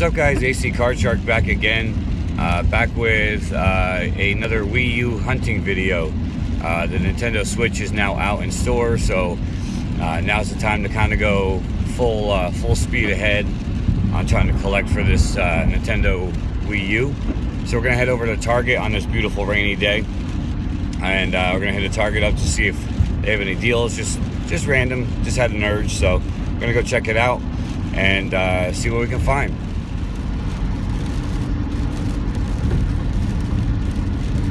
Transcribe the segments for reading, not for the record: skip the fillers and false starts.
up, guys? ACCardShark back again, back with another Wii U hunting video. The Nintendo Switch is now out in store, so now's the time to kind of go full speed ahead on trying to collect for this Nintendo Wii U. So we're gonna head over to Target on this beautiful rainy day, and we're gonna hit a Target up to see if they have any deals. Just random, just had an urge, so we're gonna go check it out and see what we can find.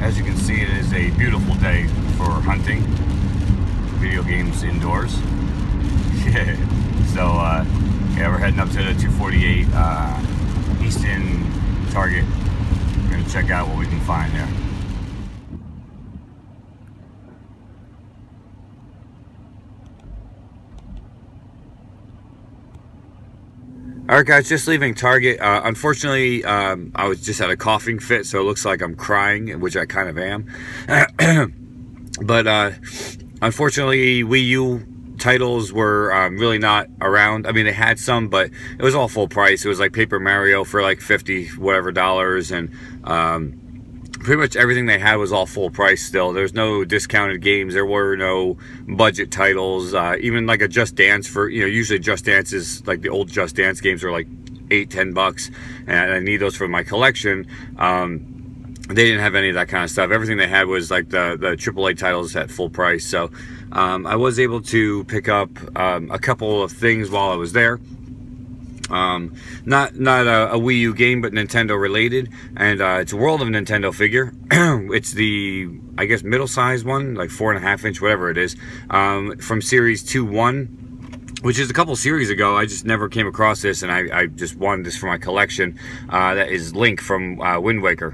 As you can see, it is a beautiful day for hunting, video games indoors. So yeah, we're heading up to the 248 Easton Target. We're gonna check out what we can find there. Alright, guys, just leaving Target. Unfortunately, I was just at a coughing fit, so it looks like I'm crying, which I kind of am. But unfortunately, Wii U titles were really not around. I mean, they had some, but it was all full price. It was like Paper Mario for like $50 whatever, and pretty much everything they had was all full price still. There's no discounted games. There were no budget titles. Even like a Just Dance for, usually Just Dance is like the old Just Dance games are like $8-10, and I need those for my collection. They didn't have any of that kind of stuff. Everything they had was like the AAA titles at full price. So I was able to pick up a couple of things while I was there. Not a Wii U game, but Nintendo related, and it's a World of Nintendo figure. It's the, I guess, middle-sized one, like 4.5 inch, whatever it is, from Series 2-1, which is a couple series ago. I just never came across this, and I just wanted this for my collection. That is Link from Wind Waker,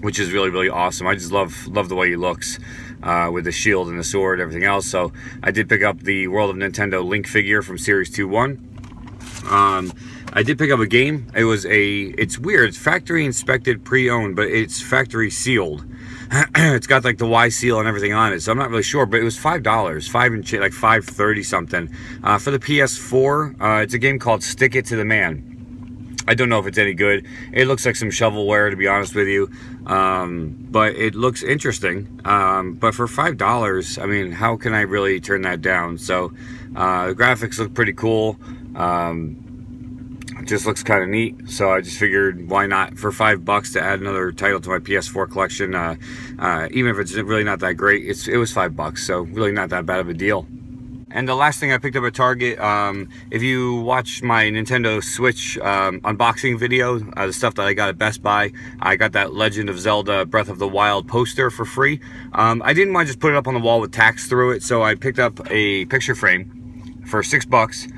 which is really, really awesome. I just love the way he looks with the shield and the sword and everything else. So I did pick up the World of Nintendo Link figure from Series 2-1. I did pick up a game. It's weird. It's factory inspected, pre-owned, but it's factory sealed. It's got like the Y seal and everything on it, so I'm not really sure, but it was $5, like $5.30 something. For the PS4, it's a game called Stick It to the Man. I don't know if it's any good. It looks like some shovelware, to be honest with you, but it looks interesting. But for $5, I mean, how can I really turn that down? So the graphics look pretty cool. It just looks kind of neat, so I just figured, why not, for $5 to add another title to my PS4 collection. Even if it's really not that great, it was $5, so really not that bad of a deal. And the last thing I picked up at Target, if you watch my Nintendo Switch unboxing video, the stuff that I got at Best Buy, I got that Legend of Zelda Breath of the Wild poster for free. I didn't want to just put it up on the wall with tacks through it, so I picked up a picture frame for $6.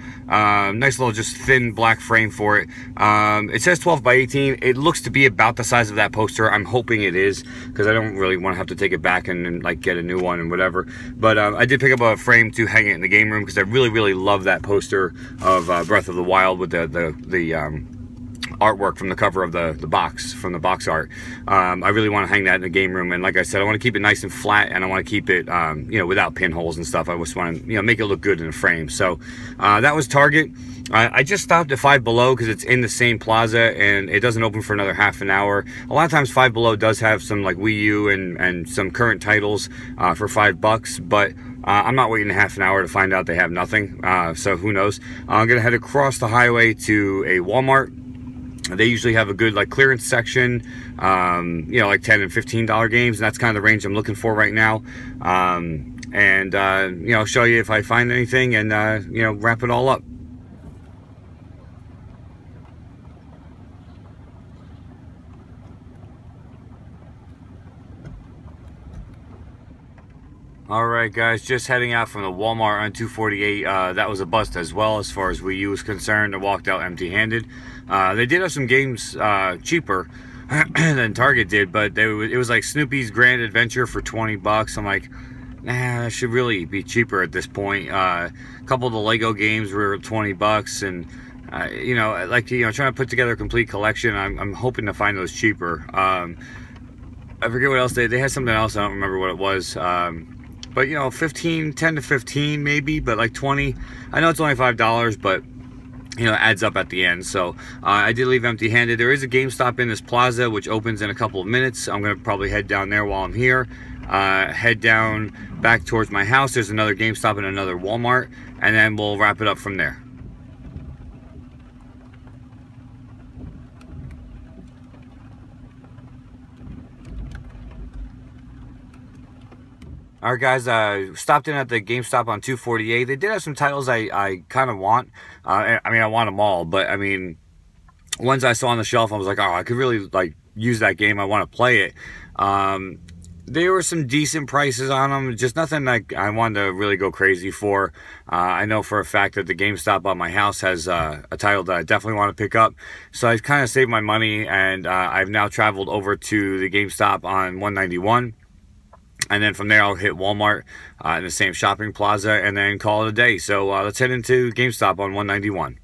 Nice little just thin black frame for it. It says 12 by 18. It looks to be about the size of that poster. I'm hoping it is, because I don't really want to have to take it back and like get a new one and whatever. But I did pick up a frame to hang it in the game room, because I really love that poster of Breath of the Wild with the artwork from the cover of the box, from the box art. I really want to hang that in the game room, and like I said, I want to keep it nice and flat, and I want to keep it without pinholes and stuff. I just want to make it look good in a frame. So that was Target. I just stopped at Five Below because it's in the same plaza and it doesn't open for another half an hour. A lot of times Five Below does have some like Wii U and some current titles for $5, but I'm not waiting a half an hour to find out they have nothing. So who knows? I'm gonna head across the highway to a Walmart. They usually have a good like clearance section, like $10 and $15 games, and that's kind of the range I'm looking for right now. I'll show you if I find anything, and wrap it all up. Alright, guys, just heading out from the Walmart on 248. That was a bust as well as far as Wii U is concerned. I walked out empty-handed. They did have some games cheaper than Target did, but it was like Snoopy's Grand Adventure for $20. I'm like, nah, it should really be cheaper at this point. A couple of the Lego games were $20, and trying to put together a complete collection, I'm hoping to find those cheaper. I forget what else they had, something else, I don't remember what it was. But 10 to 15 maybe, but like 20, I know it's only $5, but you know, adds up at the end. So I did leave empty-handed. There is a GameStop in this plaza which opens in a couple of minutes. I'm gonna probably head down there while I'm here. Head down back towards my house. There's another GameStop and another Walmart, and then we'll wrap it up from there. Alright guys, stopped in at the GameStop on 248. They did have some titles I kind of want. I mean, I want them all, but I mean, ones I saw on the shelf, I was like, oh, I could really like use that game. I want to play it. There were some decent prices on them, just nothing like I wanted to really go crazy for. I know for a fact that the GameStop on my house has a title that I definitely want to pick up. So I kind of saved my money, and I've now traveled over to the GameStop on 191. And then from there, I'll hit Walmart in the same shopping plaza and then call it a day. So let's head into GameStop on 191.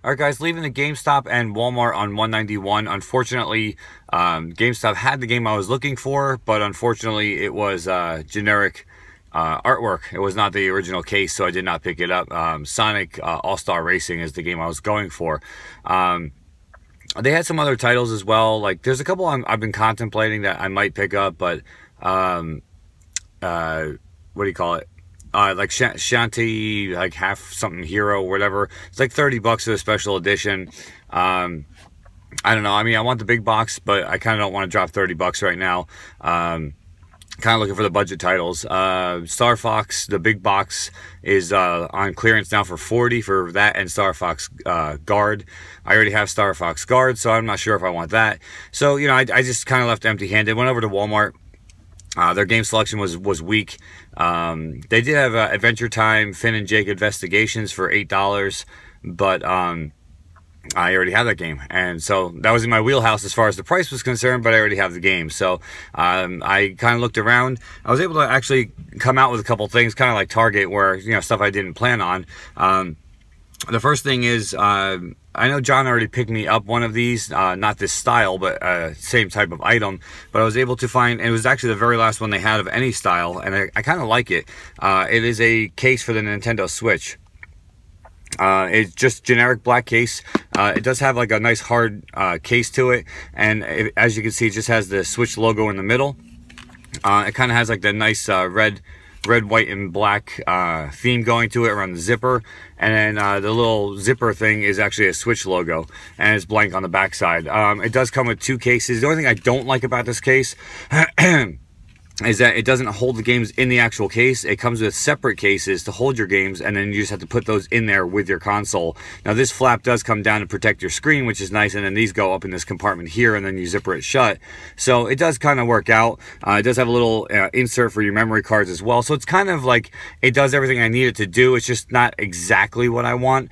Alright guys, leaving the GameStop and Walmart on 191. Unfortunately, GameStop had the game I was looking for, but unfortunately it was generic artwork. It was not the original case, so I did not pick it up. Sonic All-Star Racing is the game I was going for. They had some other titles as well. Like, there's a couple I've been contemplating that I might pick up, but what do you call it? Like Shanty, like half something hero or whatever. It's like $30 for the special edition. I don't know. I mean, I want the big box, but I kind of don't want to drop $30 right now. Kind of looking for the budget titles. Star Fox, the big box, is on clearance now for $40 for that and Star Fox Guard. I already have Star Fox Guard, so I'm not sure if I want that. So, you know, I just kind of left empty-handed. Went over to Walmart. Their game selection was weak. They did have Adventure Time, Finn and Jake Investigations for $8, but I already have that game, and so that was in my wheelhouse as far as the price was concerned, but I already have the game. So I kind of looked around. I was able to actually come out with a couple things, kind of like Target, where, you know, stuff I didn't plan on. The first thing is, I know John already picked me up one of these, not this style, but same type of item, but I was able to find, and it was actually the very last one they had of any style, and I kind of like it. It is a case for the Nintendo Switch. It's just generic black case. It does have like a nice hard case to it, and as you can see, it just has the Switch logo in the middle. It kind of has like the nice red, white, and black theme going to it around the zipper, and then the little zipper thing is actually a Switch logo, and it's blank on the back side. It does come with two cases. The only thing I don't like about this case is that it doesn't hold the games in the actual case. It comes with separate cases to hold your games, and then you just have to put those in there with your console. Now, this flap does come down to protect your screen, which is nice, and then these go up in this compartment here, and then you zipper it shut. So it does kind of work out. It does have a little insert for your memory cards as well. So it's kind of like it does everything I need it to do. It's just not exactly what I want.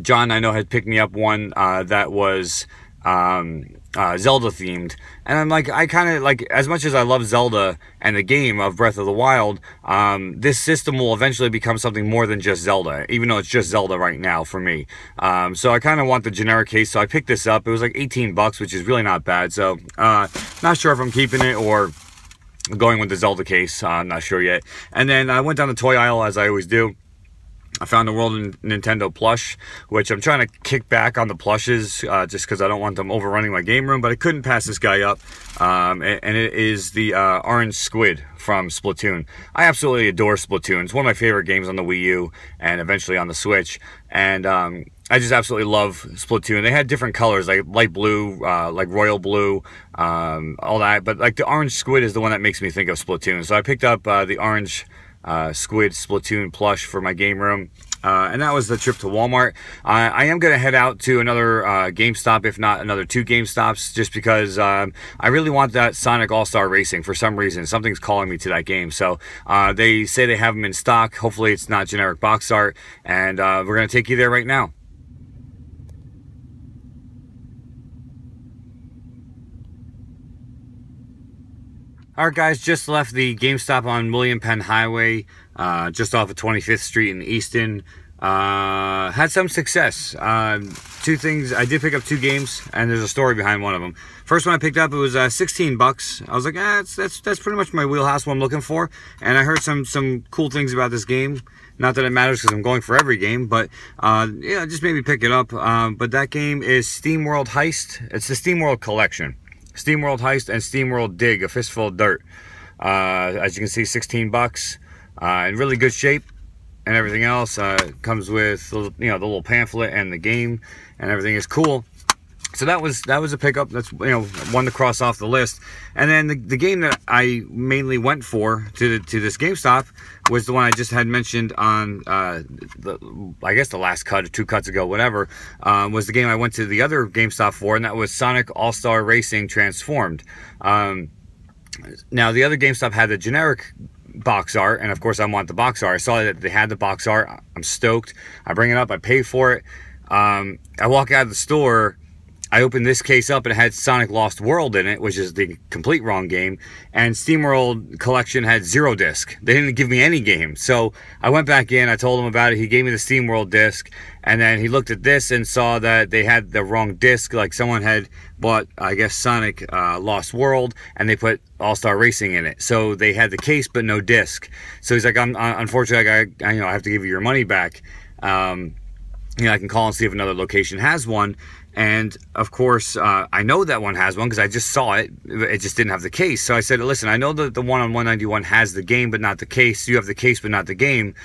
John, I know, had picked me up one that was Zelda themed, and I'm like, I kind of like, as much as I love Zelda and the game of Breath of the Wild, this system will eventually become something more than just Zelda, even though it's just Zelda right now for me. So I kind of want the generic case, so I picked this up. It was like $18, which is really not bad. So not sure if I'm keeping it or going with the Zelda case. I'm not sure yet. And then I went down the toy aisle, as I always do. I found the World Nintendo plush, which I'm trying to kick back on the plushes just because I don't want them overrunning my game room, but I couldn't pass this guy up. And it is the orange squid from Splatoon. I absolutely adore Splatoon. It's one of my favorite games on the Wii U and eventually on the Switch. And I just absolutely love Splatoon. They had different colors, like light blue, like royal blue, all that. But like the orange squid is the one that makes me think of Splatoon. So I picked up the orange squid Splatoon plush for my game room, and that was the trip to Walmart. I am going to head out to another GameStop, if not another 2 GameStops, just because I really want that Sonic All-Star Racing for some reason. Something's calling me to that game. So they say they have them in stock. Hopefully it's not generic box art, and we're going to take you there right now. Alright guys, just left the GameStop on William Penn Highway, just off of 25th Street in Easton. Had some success. Two things. I did pick up 2 games, and there's a story behind one of them. First one I picked up, it was 16 bucks. I was like, that's pretty much my wheelhouse, what I'm looking for. And I heard some cool things about this game. Not that it matters because I'm going for every game, but yeah, just maybe pick it up. But that game is SteamWorld Heist. It's the SteamWorld Collection. SteamWorld Heist and SteamWorld Dig, a fistful of dirt. As you can see, 16 bucks. In really good shape. And everything else comes with, you know, the little pamphlet and the game, and everything is cool. So that was a pickup. That's, you know, one to cross off the list. And then the game that I mainly went for to this GameStop was the one I just had mentioned on I guess the last cut or 2 cuts ago, whatever. Was the game I went to the other GameStop for, and that was Sonic All-Star Racing Transformed. Now the other GameStop had the generic box art, and of course I want the box art. I saw that they had the box art. I'm stoked. I bring it up, I pay for it. I walk out of the store, I opened this case up, and it had Sonic Lost World in it, which is the complete wrong game, and SteamWorld Collection had 0 disc. They didn't give me any game. So I went back in, I told him about it, he gave me the SteamWorld disc, and then he looked at this and saw that they had the wrong disc, like someone had bought, I guess, Sonic Lost World, and they put All-Star Racing in it. So they had the case but no disc. So he's like, unfortunately, I have to give you your money back. You know, I can call and see if another location has one. And of course, I know that one has one because I just saw it. It just didn't have the case. So I said, listen, I know that the one on 191 has the game but not the case. You have the case but not the game.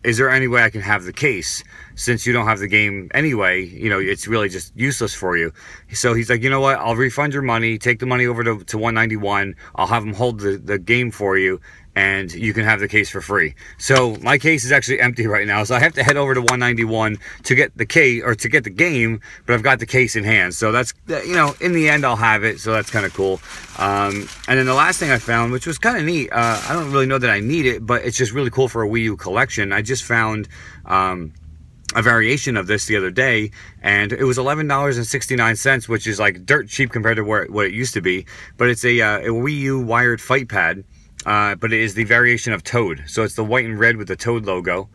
Is there any way I can have the case? Since you don't have the game anyway, you know, it's really just useless for you. So he's like, you know what? I'll refund your money. Take the money over to 191. I'll have them hold the game for you, and you can have the case for free. So my case is actually empty right now, so I have to head over to 191 to get the case, or to get the game, but I've got the case in hand. So that's, you know, in the end I'll have it, so that's kind of cool. And then the last thing I found, which was kind of neat, I don't really know that I need it, but it's just really cool for a Wii U collection. I just found a variation of this the other day, and it was $11.69, which is like dirt cheap compared to what it used to be. But it's a Wii U wired fight pad. But it is the variation of Toad. So it's the white and red with the Toad logo.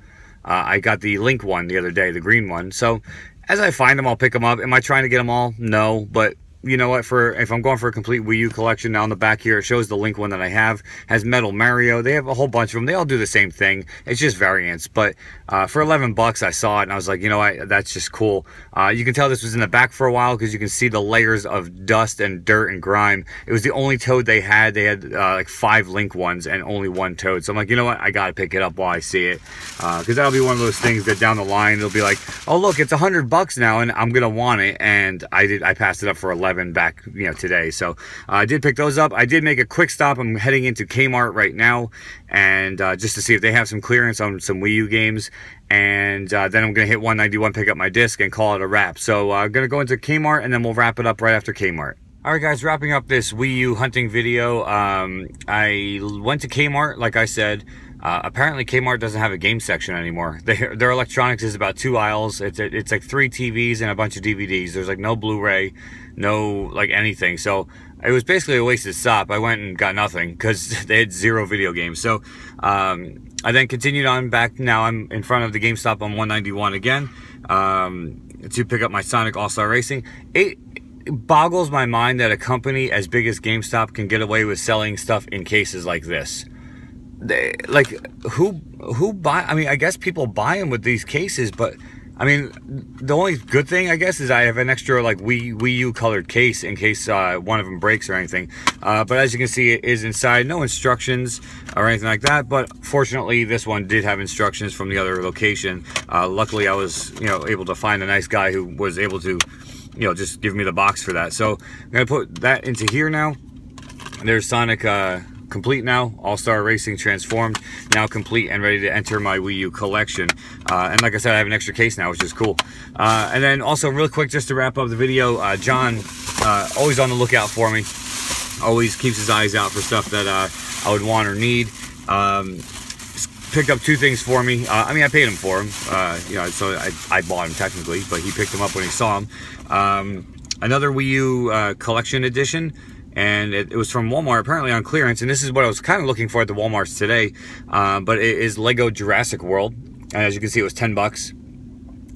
I got the Link one the other day, the green one. So as I find them, I'll pick them up. Am I trying to get them all? No, but you know what, if I'm going for a complete Wii U collection, now on the back here it shows the Link one that I have, has Metal Mario. They have a whole bunch of them. They all do the same thing. It's just variants. But for 11 bucks, I saw it and I was like, you know what, that's just cool. You can tell this was in the back for a while because you can see the layers of dust and dirt and grime. It was the only Toad they had. They had like 5 Link ones and only 1 Toad. So I'm like, you know what, I gotta pick it up while I see it, because that'll be one of those things that down the line it'll be like, oh look, it's 100 bucks now and I'm gonna want it. And I passed it up for 11 back, you know, today. So I did pick those up. I did make a quick stop. I'm heading into Kmart right now, and just to see if they have some clearance on some Wii U games, and then I'm gonna hit 191, pick up my disc, and call it a wrap. So I'm gonna go into Kmart, and then we'll wrap it up right after Kmart. Alright guys, wrapping up this Wii U hunting video. I went to Kmart, like I said. Apparently Kmart doesn't have a game section anymore. Their electronics is about 2 aisles. It's like 3 TVs and a bunch of DVDs. There's like no Blu-ray, no like anything. So it was basically a wasted stop. I went and got nothing because they had 0 video games. So I then continued on back. Now I'm in front of the GameStop on 191 again to pick up my Sonic All-Star Racing. It boggles my mind that a company as big as GameStop can get away with selling stuff in cases like this. Who buy? I mean, I guess people buy them with these cases, but I mean, the only good thing I guess is I have an extra like Wii U colored case in case one of them breaks or anything. But as you can see, it is inside, no instructions or anything like that. But fortunately, this one did have instructions from the other location. Luckily, I was able to find a nice guy who was able to just give me the box for that. So I'm gonna put that into here now. There's Sonic. Complete now, All-Star Racing Transformed, now complete and ready to enter my Wii U collection. And like I said, I have an extra case now, which is cool. And then also real quick, just to wrap up the video, John, always on the lookout for me, always keeps his eyes out for stuff that I would want or need. Picked up 2 things for me. I mean, I paid him for them, so I bought them technically, but he picked them up when he saw them. Another Wii U collection edition. And it was from Walmart, apparently on clearance. And this is what I was kind of looking for at the Walmarts today. But it is Lego Jurassic World. and as you can see, it was 10 bucks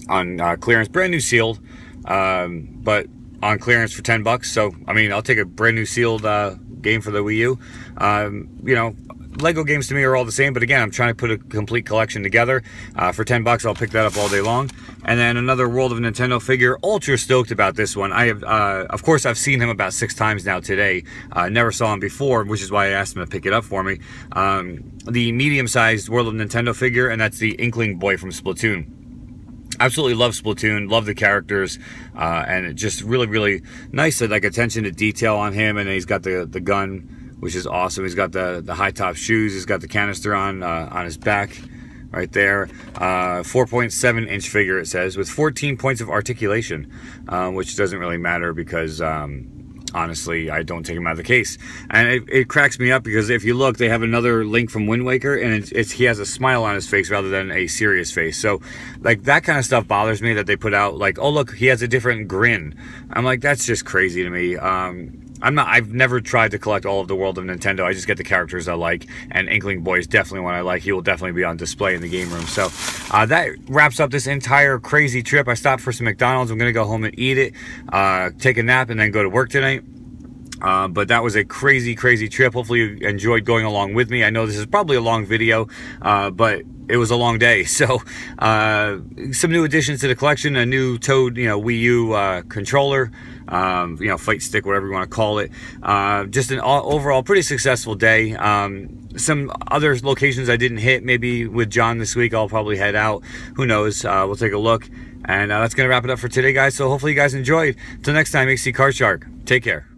on clearance, brand new sealed, but on clearance for 10 bucks. So I mean, I'll take a brand new sealed game for the Wii U. You know, Lego games to me are all the same, but again, I'm trying to put a complete collection together. For 10 bucks, I'll pick that up all day long. And then another World of Nintendo figure. Ultra stoked about this one. I have, of course, I've seen him about 6 times now today. Never saw him before, which is why I asked him to pick it up for me. The medium-sized World of Nintendo figure, and that's the Inkling Boy from Splatoon. Absolutely love Splatoon, love the characters, and it just really nice, like attention to detail on him. And he's got the gun, which is awesome. He's got the high top shoes. He's got the canister on his back, right there. 4.7 inch figure, it says, with 14 points of articulation, which doesn't really matter because honestly, I don't take him out of the case. And it cracks me up because if you look, they have another Link from Wind Waker, and he has a smile on his face rather than a serious face. So, like, that kind of stuff bothers me, that they put out, like, oh, look, he has a different grin. I'm like, that's just crazy to me. I've never tried to collect all of the World of Nintendo. I just get the characters I like, and Inkling Boy is definitely one I like. He will definitely be on display in the game room. So that wraps up this entire crazy trip. I stopped for some McDonald's. I'm gonna go home and eat it, take a nap, and then go to work tonight. But that was a crazy trip. Hopefully you enjoyed going along with me. I know this is probably a long video, but it was a long day. So some new additions to the collection, a new Toad, Wii U controller, fight stick, whatever you want to call it. Just an overall pretty successful day. Some other locations I didn't hit. Maybe with John this week, I'll probably head out. Who knows? We'll take a look. And that's going to wrap it up for today, guys. So hopefully you guys enjoyed. Until next time, ACCardShark. Take care.